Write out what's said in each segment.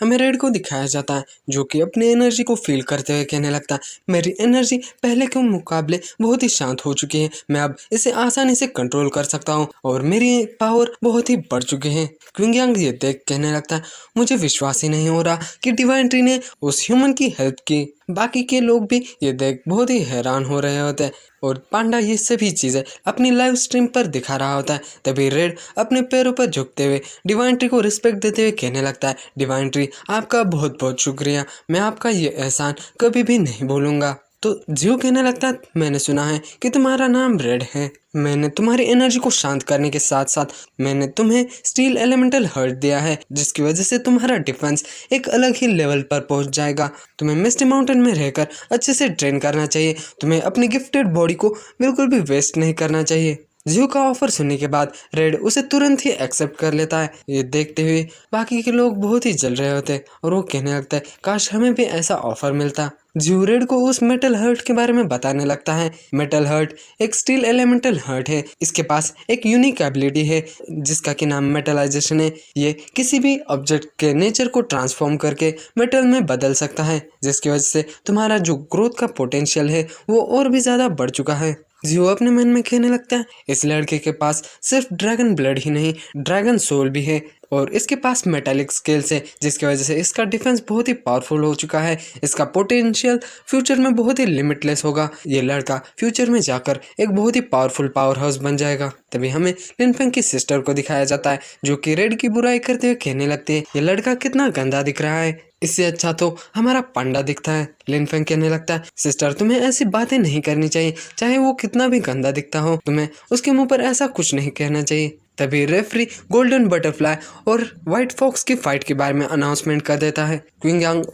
हमें रेड को दिखाया जाता है जो कि अपनी एनर्जी को फील करते हुए कहने लगता है, मेरी एनर्जी पहले के मुकाबले बहुत ही शांत हो चुकी है, मैं अब इसे आसानी से कंट्रोल कर सकता हूँ और मेरी पावर बहुत ही बढ़ चुकी है। क्विंग ये देख कहने लगता है, मुझे विश्वास ही नहीं हो रहा कि डिवाइन ट्री ने उस ह्यूमन की हेल्प की। बाकी के लोग भी ये देख बहुत ही हैरान हो रहे होते हैं और पांडा ये सभी चीज़ें अपनी लाइव स्ट्रीम पर दिखा रहा होता है। तभी रेड अपने पैरों पर झुकते हुए डिवाइन ट्री को रिस्पेक्ट देते हुए कहने लगता है, डिवाइन ट्री आपका बहुत बहुत शुक्रिया, मैं आपका ये एहसान कभी भी नहीं भूलूंगा। तो जियो कहने लगता है, मैंने सुना है कि तुम्हारा नाम रेड है, मैंने तुम्हारी एनर्जी को शांत करने के साथ साथ मैंने तुम्हें स्टील एलिमेंटल हर्ट दिया है जिसकी वजह से तुम्हारा डिफेंस एक अलग ही लेवल पर पहुंच जाएगा। तुम्हें मिस्टी माउंटेन में रहकर अच्छे से ट्रेन करना चाहिए, तुम्हें अपनी गिफ्टेड बॉडी को बिल्कुल भी वेस्ट नहीं करना चाहिए। जियो का ऑफर सुनने के बाद रेड उसे तुरंत ही एक्सेप्ट कर लेता है। ये देखते हुए बाकी के लोग बहुत ही जल रहे होते हैं और वो कहने लगता है, काश हमें भी ऐसा ऑफर मिलता। जियो रेड को उस मेटल हर्ट के बारे में बताने लगता है। मेटल हर्ट एक स्टील एलिमेंटल हर्ट है, इसके पास एक यूनिक एबिलिटी है जिसका कि नाम मेटलाइजेशन है। ये किसी भी ऑब्जेक्ट के नेचर को ट्रांसफॉर्म करके मेटल में बदल सकता है जिसकी वजह से तुम्हारा जो ग्रोथ का पोटेंशियल है वो और भी ज़्यादा बढ़ चुका है। जियो अपने मन में कहने लगता है, इस लड़के के पास सिर्फ ड्रैगन ब्लड ही नहीं ड्रैगन सोल भी है और इसके पास मेटालिक स्किल्स है जिसकी वजह से इसका डिफेंस बहुत ही पावरफुल हो चुका है। इसका पोटेंशियल फ्यूचर में बहुत ही लिमिटलेस होगा। ये लड़का फ्यूचर में जाकर एक बहुत ही पावरफुल पावर हाउस बन जाएगा। तभी हमें लिनफेंग की सिस्टर को दिखाया जाता है जो कि रेड की बुराई करते हुए कहने लगती है, ये लड़का कितना गंदा दिख रहा है, इससे अच्छा तो हमारा पांडा दिखता है। लिनफेंग कहने लगता है, सिस्टर तुम्हें ऐसी बातें नहीं करनी चाहिए, चाहे वो कितना भी गंदा दिखता हो तुम्हें उसके मुंह पर ऐसा कुछ नहीं कहना चाहिए। तभी रेफरी गोल्डन बटरफ्लाई और व्हाइट फॉक्स की फाइट के बारे में अनाउंसमेंट कर देता है। क्विंग यांग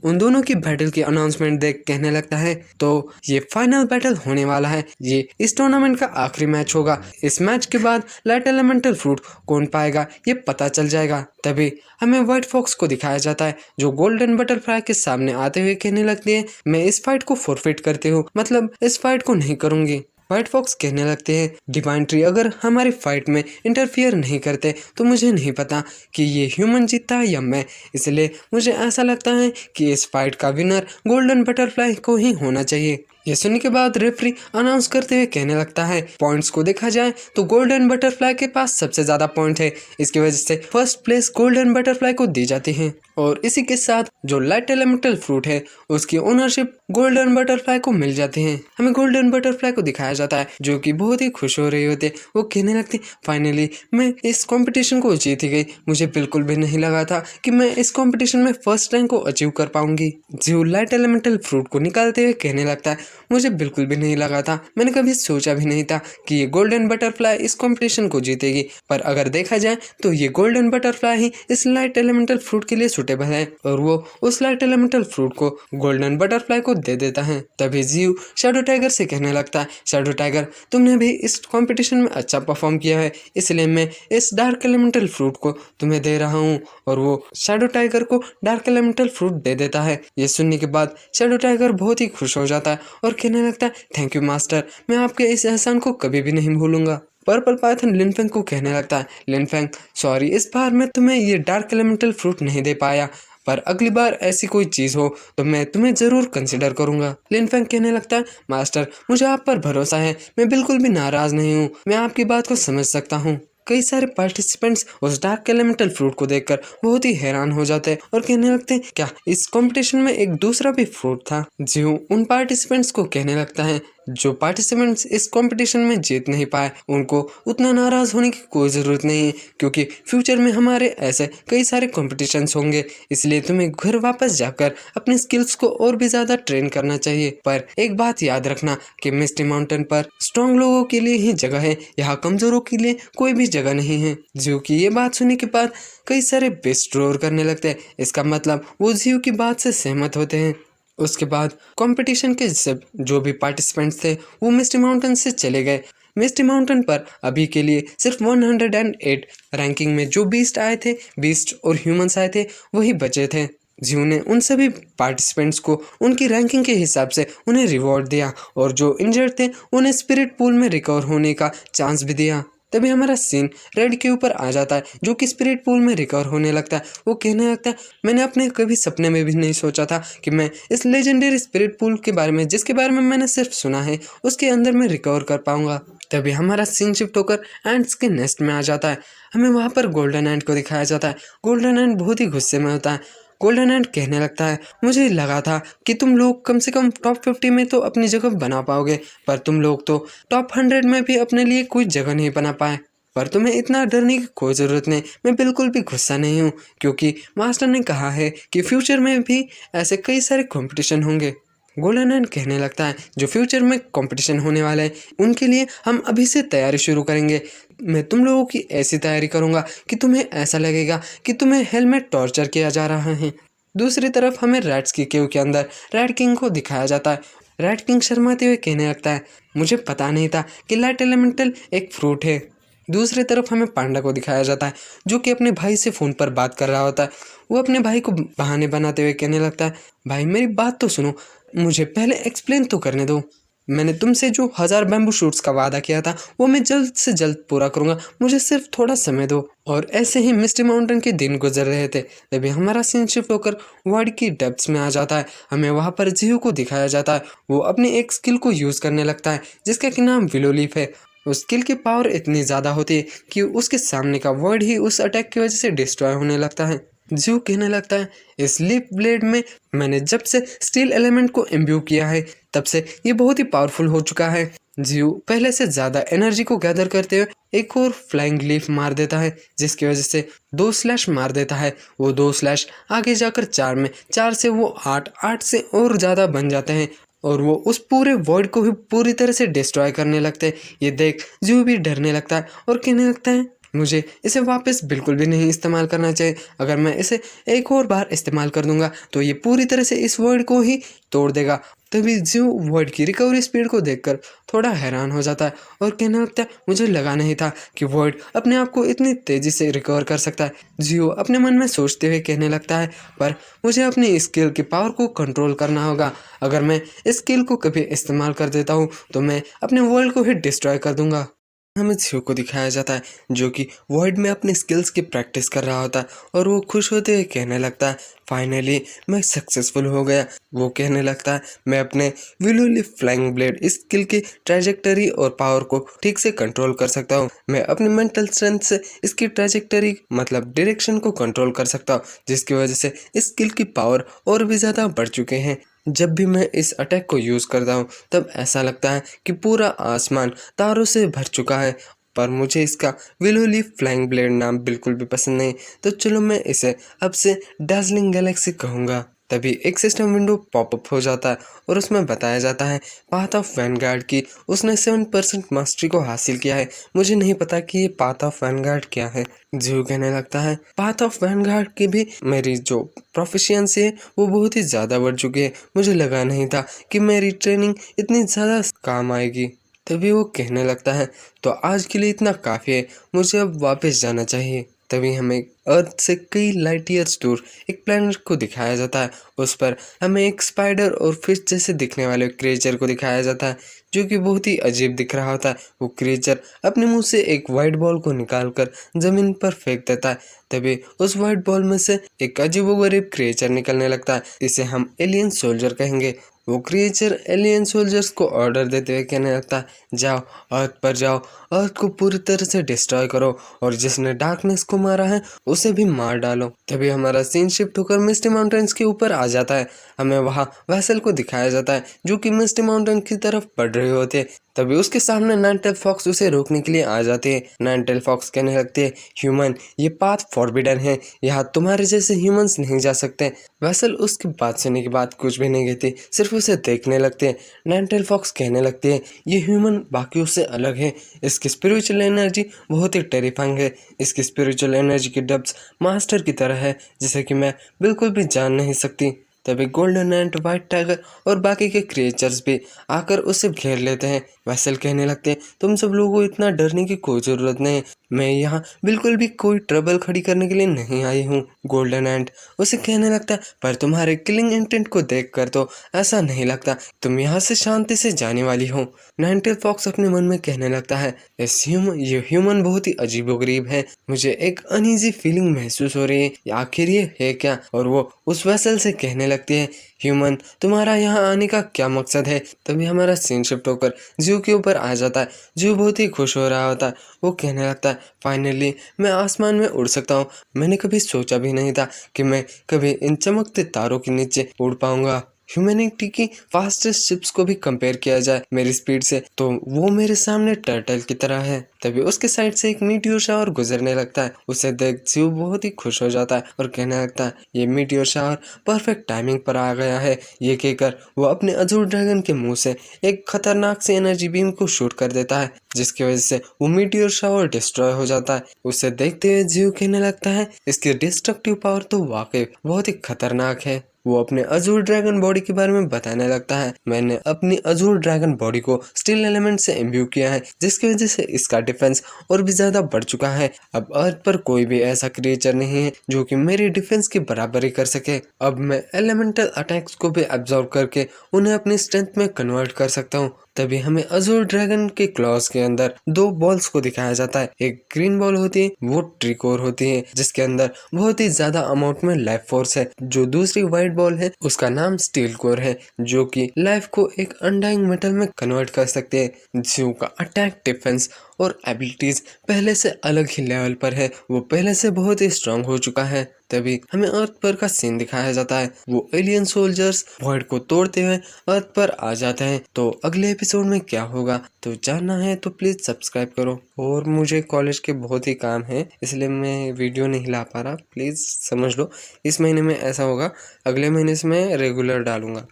उन दोनों की बैटल की अनाउंसमेंट देख कहने लगता है, तो ये फाइनल बैटल होने वाला है, ये इस टूर्नामेंट का आखिरी मैच होगा, इस मैच के बाद लाइट एलिमेंटल फ्रूट कौन पाएगा ये पता चल जाएगा। तभी हमें व्हाइट फॉक्स को दिखाया जाता है जो गोल्डन बटरफ्लाई के सामने आते हुए कहने लगती है, मैं इस फाइट को फॉरफिट करती हूँ, मतलब इस फाइट को नहीं करूंगी। व्हाइट फॉक्स कहने लगते हैं, डिवाइन ट्री अगर हमारी फाइट में इंटरफियर नहीं करते तो मुझे नहीं पता कि ये ह्यूमन जीतता है या मैं, इसलिए मुझे ऐसा लगता है कि इस फाइट का विनर गोल्डन बटरफ्लाई को ही होना चाहिए। ये सुनने के बाद रेफरी अनाउंस करते हुए कहने लगता है, पॉइंट्स को देखा जाए तो गोल्डन बटरफ्लाई के पास सबसे ज़्यादा पॉइंट है, इसकी वजह से फर्स्ट प्लेस गोल्डन बटरफ्लाई को दी जाती है और इसी के साथ जो लाइट एलिमेंटल फ्रूट है उसकी ओनरशिप गोल्डन बटरफ्लाई को मिल जाती है। हमें गोल्डन बटरफ्लाई को दिखाया जाता है जो कि बहुत ही खुश हो रही होते, वो कहने लगती, फाइनली मैं इस कंपटीशन को जीत गई, मुझे बिल्कुल भी नहीं लगा था कि मैं इस कंपटीशन में फर्स्ट रैंक को अचीव कर पाऊंगी। जो लाइट एलिमेंटल फ्रूट को निकालते हुए कहने लगता है, मुझे बिल्कुल भी नहीं लगा था, मैंने कभी सोचा भी नहीं था कि ये गोल्डन बटरफ्लाई इस कंपटीशन को जीतेगी, पर अगर देखा जाए तो ये गोल्डन बटरफ्लाई ही इस लाइट एलिमेंटल फ्रूट के लिए सुटेबल है और वो उस लाइट एलिमेंटल फ्रूट को गोल्डन बटरफ्लाई को दे देता है। तभी जियो शैडो टाइगर से कहने लगता है, शैडो टाइगर तुमने भी इस कंपटीशन में अच्छा परफॉर्म किया है, इसलिए मैं इस डार्क एलिमेंटल फ्रूट को तुम्हें दे रहा हूँ और वो शैडो टाइगर को डार्क एलिमेंटल फ्रूट दे देता है। ये सुनने के बाद शैडो टाइगर बहुत ही खुश हो जाता है और कहने लगता है, थैंक यू मास्टर, मैं आपके इस एहसान को कभी भी नहीं भूलूंगा। पर्पल पाइथन लिनफेंग को कहने लगता है, लिनफेंग सॉरी, इस बार मैं तुम्हें ये डार्क एलिमेंटल फ्रूट नहीं दे पाया, पर अगली बार ऐसी कोई चीज़ हो तो मैं तुम्हें ज़रूर कंसिडर करूंगा। लिनफेंग कहने लगता है, मास्टर मुझे आप पर भरोसा है, मैं बिल्कुल भी नाराज़ नहीं हूँ, मैं आपकी बात को समझ सकता हूँ। कई सारे पार्टिसिपेंट्स उस डार्क एलिमेंटल फ्रूट को देखकर बहुत ही हैरान हो जाते हैं और कहने लगते हैं, क्या इस कंपटीशन में एक दूसरा भी फ्रूट था? जियो उन पार्टिसिपेंट्स को कहने लगता है, जो पार्टिसिपेंट्स इस कंपटीशन में जीत नहीं पाए उनको उतना नाराज़ होने की कोई ज़रूरत नहीं है, क्योंकि फ्यूचर में हमारे ऐसे कई सारे कॉम्पिटिशन्स होंगे, इसलिए तुम्हें घर वापस जाकर अपने स्किल्स को और भी ज़्यादा ट्रेन करना चाहिए। पर एक बात याद रखना कि मिस्टी माउंटेन पर स्ट्रॉन्ग लोगों के लिए ही जगह है, यहाँ कमज़ोरों के लिए कोई भी जगह नहीं है। जियो की ये बात सुनने के बाद कई सारे बेस्ट रोर करने लगते हैं, इसका मतलब वो जियो की बात से सहमत होते हैं। उसके बाद कंपटीशन के सब जो भी पार्टिसिपेंट्स थे वो मिस्टी माउंटेन से चले गए। मिस्टी माउंटेन पर अभी के लिए सिर्फ 108 रैंकिंग में जो बीस्ट आए थे, बीस्ट और ह्यूमंस आए थे, वही बचे थे। जियो ने उन सभी पार्टिसिपेंट्स को उनकी रैंकिंग के हिसाब से उन्हें रिवॉर्ड दिया और जो इंजर्ड थे उन्हें स्पिरिट पूल में रिकवर होने का चांस भी दिया। तभी हमारा सीन रेड के ऊपर आ जाता है, जो कि स्पिरिट पूल में रिकवर होने लगता है। वो कहने लगता है, मैंने अपने कभी सपने में भी नहीं सोचा था कि मैं इस लेजेंडरी स्पिरिट पूल के बारे में, जिसके बारे में मैंने सिर्फ सुना है, उसके अंदर में रिकवर कर पाऊंगा। तभी हमारा सीन शिफ्ट होकर एंट्स के नेस्ट में आ जाता है। हमें वहाँ पर गोल्डन एंट को दिखाया जाता है। गोल्डन एंट बहुत ही गुस्से में होता है। गोल्डन एंट कहने लगता है, मुझे लगा था कि तुम लोग कम से कम टॉप 50 में तो अपनी जगह बना पाओगे, पर तुम लोग तो टॉप 100 में भी अपने लिए कोई जगह नहीं बना पाए। पर तुम्हें इतना डरने की कोई ज़रूरत नहीं, मैं बिल्कुल भी गुस्सा नहीं हूँ, क्योंकि मास्टर ने कहा है कि फ्यूचर में भी ऐसे कई सारे कंपटीशन होंगे। गोल्डन एंड कहने लगता है, जो फ्यूचर में कंपटीशन होने वाला है उनके लिए हम अभी से तैयारी शुरू करेंगे। मैं तुम लोगों की ऐसी तैयारी करूँगा कि तुम्हें ऐसा लगेगा कि तुम्हें हेल में टॉर्चर किया जा रहा है। दूसरी तरफ हमें रैट्स की केव के अंदर रैट किंग को दिखाया जाता है। रैट किंग शर्माते हुए कहने लगता है, मुझे पता नहीं था कि लाइट एलिमेंटल एक फ्रूट है। दूसरी तरफ हमें पांडा को दिखाया जाता है, जो कि अपने भाई से फ़ोन पर बात कर रहा होता है। वो अपने भाई को बहाने बनाते हुए कहने लगता है, भाई मेरी बात तो सुनो, मुझे पहले एक्सप्लेन तो करने दो। मैंने तुमसे जो 1000 बैम्बू शूट्स का वादा किया था वो मैं जल्द से जल्द पूरा करूँगा, मुझे सिर्फ थोड़ा समय दो। और ऐसे ही मिस्टी माउंटेन के दिन गुजर रहे थे, तभी हमारा सीन शिफ्ट होकर वर्ल्ड की डेप्थ्स में आ जाता है। हमें वहाँ पर जियो को दिखाया जाता है। वो अपनी एक स्किल को यूज़ करने लगता है, जिसका कि नाम विलो लीफ है। उस स्किल की पावर इतनी ज़्यादा होती है कि उसके सामने का वर्ड ही उस अटैक की वजह से डिस्ट्रॉय होने लगता है। जियो कहने लगता है, इस लीफ ब्लेड में मैंने जब से स्टील एलिमेंट को इम्ब्यू किया है तब से ये बहुत ही पावरफुल हो चुका है। जियो पहले से ज़्यादा एनर्जी को गैदर करते हुए एक और फ्लाइंग लीफ मार देता है, जिसकी वजह से 2 स्लैश मार देता है। वो 2 स्लैश आगे जाकर 4 में, 4 से वो 8, 8 से और ज़्यादा बन जाते हैं और वो उस पूरे वर्ल्ड को ही पूरी तरह से डिस्ट्रॉय करने लगते हैं। ये देख जियो भी डरने लगता है और कहने लगता है, मुझे इसे वापस बिल्कुल भी नहीं इस्तेमाल करना चाहिए। अगर मैं इसे एक और बार इस्तेमाल कर दूंगा तो ये पूरी तरह से इस वर्ड को ही तोड़ देगा। तभी जियो वर्ड की रिकवरी स्पीड को देखकर थोड़ा हैरान हो जाता है और कहने लगता है, मुझे लगा नहीं था कि वर्ड अपने आप को इतनी तेज़ी से रिकवर कर सकता है। जियो अपने मन में सोचते हुए कहने लगता है, पर मुझे अपनी स्किल की पावर को कंट्रोल करना होगा। अगर मैं इस स्किल को कभी इस्तेमाल कर देता हूँ तो मैं अपने वर्ल्ड को ही डिस्ट्रॉय कर दूंगा। हमें जियो को दिखाया जाता है, जो कि वर्ल्ड में अपनी स्किल्स की प्रैक्टिस कर रहा होता है और वो खुश होते हुए कहने लगता है, फाइनली मैं सक्सेसफुल हो गया। वो कहने लगता है, मैं अपने विलोली फ्लाइंग ब्लेड इस स्किल की ट्रैजेक्टरी और पावर को ठीक से कंट्रोल कर सकता हूँ। मैं अपनी मेंटल स्ट्रेंथ से इसकी ट्रैजेक्टरी मतलब डायरेक्शन को कंट्रोल कर सकता हूँ, जिसकी वजह से इस स्किल की पावर और भी ज़्यादा बढ़ चुके हैं। जब भी मैं इस अटैक को यूज़ करता हूँ तब ऐसा लगता है कि पूरा आसमान तारों से भर चुका है, पर मुझे इसका विलोली फ्लाइंग ब्लेड नाम बिल्कुल भी पसंद नहीं, तो चलो मैं इसे अब से डार्जिलिंग गैलेक्सी कहूँगा। तभी एक सिस्टम विंडो पॉपअप हो जाता है और उसमें बताया जाता है, पाथ ऑफ वैनगार्ड की उसने 7% मास्टरी को हासिल किया है। मुझे नहीं पता कि ये पाथ ऑफ वैनगार्ड क्या है। जियो कहने लगता है, पाथ ऑफ वैनगार्ड की भी मेरी जो प्रोफिशिएंसी है वो बहुत ही ज़्यादा बढ़ चुकी है। मुझे लगा नहीं था कि मेरी ट्रेनिंग इतनी ज़्यादा काम आएगी। तभी वो कहने लगता है, तो आज के लिए इतना काफ़ी है, मुझे अब वापस जाना चाहिए। तभी हमें अर्थ से कई लाइट ईयर्स दूर एक प्लैनेट को दिखाया जाता है। उस पर हमें एक स्पाइडर और फिश जैसे दिखने वाले क्रिएचर को दिखाया जाता है, जो कि बहुत ही अजीब दिख रहा होता है। वो क्रिएचर अपने मुंह से एक वाइट बॉल को निकालकर ज़मीन पर फेंक देता है। तभी उस वाइट बॉल में से एक अजीबोगरीब क्रिएचर निकलने लगता है। इसे हम एलियन सोल्जर कहेंगे। वो क्रिएचर एलियन सोल्जर्स को ऑर्डर देते हुए कहने लगता है, जाओ अर्थ पर जाओ, अर्थ को पूरी तरह से डिस्ट्रॉय करो और जिसने डार्कनेस को मारा है उसे भी मार डालो। तभी हमारा सीन शिफ्ट होकर मिस्टी माउंटेन्स के ऊपर आ जाता है। हमें वहाँ वेसल को दिखाया जाता है, जो कि मिस्टी माउंटेन की तरफ बढ़ रहे होते हैं। तभी उसके सामने नाइनटेल फॉक्स उसे रोकने के लिए आ जाते हैं। नाइनटेल फॉक्स कहने लगते हैं, ह्यूमन ये पाथ फॉरबिडन है, यहाँ तुम्हारे जैसे ह्यूमंस नहीं जा सकते। वेसल उसकी बात सुनने के बाद कुछ भी नहीं कहती, सिर्फ उसे देखने लगते हैं। नाइनटेल फॉक्स कहने लगते हैं, ये ह्यूमन बाकियों से अलग है, इसकी स्पिरिचुअल एनर्जी बहुत ही टेरिफाइंग है। इसकी स्पिरिचुअल एनर्जी की डेप्थ्स मास्टर की तरह है, जिसे कि मैं बिल्कुल भी जान नहीं सकती। तभी गोल्डन एंट, व्हाइट टाइगर और बाकी के क्रिएचर्स भी आकर उसे घेर लेते हैं। वेसल कहने लगते हैं, तुम सब लोगों को इतना डरने की कोई ज़रूरत नहीं, मैं यहाँ बिल्कुल भी कोई ट्रबल खड़ी करने के लिए नहीं आई हूँ। गोल्डन एंड उसे कहने लगता है, पर तुम्हारे किलिंग इंटेंट को देखकर तो ऐसा नहीं लगता तुम यहाँ से शांति से जाने वाली हो। नाइनटेल फॉक्स अपने मन में कहने लगता है, ये ह्यूमन बहुत ही अजीबोगरीब है, मुझे एक अनईजी फीलिंग महसूस हो रही है, आखिर ये है क्या। और वो उस वेसल से कहने लगती है, ह्यूमन तुम्हारा यहाँ आने का क्या मकसद है। तभी हमारा सीन शिफ्ट होकर जियो के ऊपर आ जाता है। जियो बहुत ही खुश हो रहा होता है, वो कहने लगता है, फाइनली मैं आसमान में उड़ सकता हूँ, मैंने कभी सोचा भी नहीं था कि मैं कभी इन चमकते तारों के नीचे उड़ पाऊंगा। ह्यूमैनिटी की फास्टेस्ट शिप्स को भी कंपेयर किया जाए मेरी स्पीड से तो वो मेरे सामने टर्टल की तरह है। तभी उसके साइड से एक मीटियोर शावर गुजरने लगता है, उसे देख जियो बहुत ही खुश हो जाता है और कहने लगता है, ये मीटियोर शावर परफेक्ट टाइमिंग पर आ गया है। ये कहकर वो अपने अजूर ड्रैगन के मुंह से एक खतरनाक सी एनर्जी बीम को शूट कर देता है, जिसकी वजह से वो मीटियोर शावर डिस्ट्रॉय हो जाता है। उसे देखते हुए जियो कहने लगता है, इसकी डिस्ट्रक्टिव पावर तो वाकई बहुत ही खतरनाक है। वो अपने अजूर ड्रैगन बॉडी के बारे में बताने लगता है, मैंने अपनी अजूर ड्रैगन बॉडी को स्टील एलिमेंट से इम्ब्यू किया है, जिसकी वजह से इसका डिफेंस और भी ज्यादा बढ़ चुका है। अब अर्थ पर कोई भी ऐसा क्रिएचर नहीं है जो कि मेरी डिफेंस की बराबरी कर सके। अब मैं एलिमेंटल अटैक्स को भी एब्जॉर्ब करके उन्हें अपनी स्ट्रेंथ में कन्वर्ट कर सकता हूँ। तभी हमें अजूर ड्रैगन के क्लॉज के अंदर दो बॉल्स को दिखाया जाता है। एक ग्रीन बॉल होती है, वो ट्रिकोर होती है, जिसके अंदर बहुत ही ज्यादा अमाउंट में लाइफ फोर्स है। जो दूसरी व्हाइट बॉल है उसका नाम स्टील कोर है, जो कि लाइफ को एक अनडाइंग मेटल में कन्वर्ट कर सकते हैं। जियो का अटैक, डिफेंस और एबिलिटीज पहले से अलग ही लेवल पर है, वो पहले से बहुत ही स्ट्रांग हो चुका है। तभी हमें अर्थ पर का सीन दिखाया जाता है, वो एलियन सोल्जर्स वॉइड को तोड़ते हुए अर्थ पर आ जाते हैं। तो अगले एपिसोड में क्या होगा तो जानना है तो प्लीज सब्सक्राइब करो। और मुझे कॉलेज के बहुत ही काम है, इसलिए मैं वीडियो नहीं ला पा रहा, प्लीज समझ लो। इस महीने में ऐसा होगा, अगले महीने से मैं रेगुलर डालूंगा।